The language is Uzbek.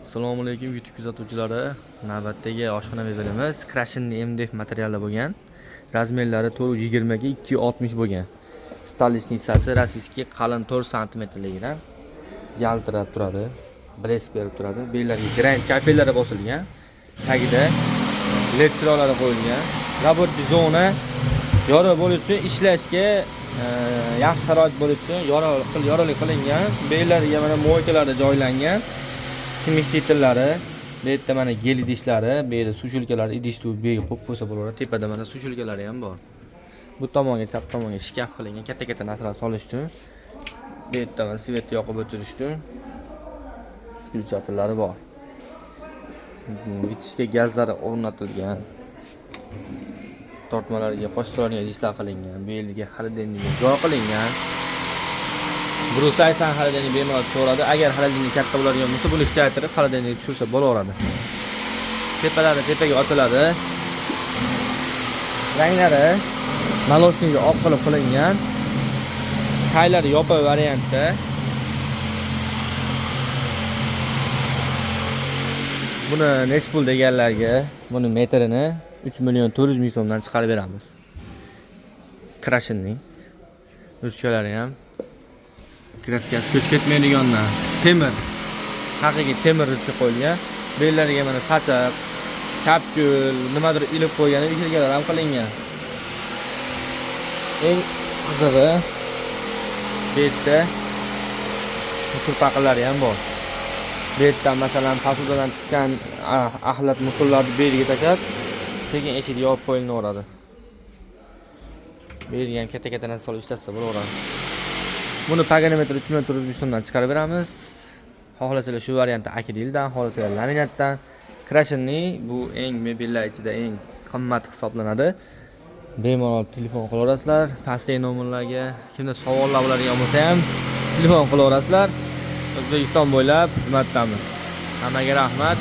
Assalomu alaykum YouTube kuzatuvchilari. Navbatdagi oshxona mebelimiz Krashinning MDF materiali bo'lgan. Razmerlari 420 ga 260 bo'lgan. Stolitsasi rossiyskiy qalin 4 sm ligidan yaltirab turadi. Blesk berib turadi. Bellarga grand kafelari bosilgan. Tagida LED chiroqlari qo'yilgan. Rабочий zona yorug' bo'lish uchun ishlashga yaxshi sharoit bo'lish uchun yorug'lik qilingan. Bellarga mana moykalar joylangan. Simistitillari, bu yerda mana gel idishlari, bu yerda sushulkalari, idishni bu yerga qo'yib qo'ysa bo'laveradi. Tepada mana sushulkalari ham bor. Bu tomonga, chap tomonga shkaf qilingan, katta-katta narsalar solish uchun. Bu yerda mana svet yoqib o'tirish uchun включательlari bor. Vitishga gazlari o'rnatilgan. Tortmalarga qo'shtirolgan idishlar qilingan. Bu yerga xolodilnikga joy qilingan. Brusaysan xolodilnik bemalol so'radi. Agar xolodilnik katta bo'ladigan bo'lsa, buni kichaytirib xolodilnikni tushirsa bo'laveradi. Tepalari tepaga ochiladi. Ranglari naloshniga oq qilib qilingan. Qaylari yopiq variantda. Buni necha pul deganlarga buni metrini 3 million 400 ming so'mdan chiqarib beramiz. Krashinning ruchkalari ham kraskasi ko'chib ketmaydigandan temir, haqiqiy temir ruchka qo'yilgan. Bellariga mana sachiq, kapkul, nimadir ilib qo'ygan ikilgalar ham qilingan. Eng qizig'i bu yerda musul paqillari ham bor. Bu yerda masalan posudadan chiqqan axlat musullarni bu yerga tashlab, sekin eshik yopib qo'yiladi. Bu yerga ham katta-katta narsa solib ishlatsa bo'laveradi. Buni paganometr 3400 ming so'mdan chiqarib beramiz. Xohlasalar shu variantda akrildan, xohlasalar laminatdan. Krashinning bu eng mebellar ichida eng qimmat hisoblanadi. Bemalol telefon qilaverasizlar. Pastdagi nomerlarga kimda savollar bo'ladigan bo'lsa ham telefon qilaverasizlar. O'zbekiston bo'ylab xizmatdamiz. Hammaga rahmat.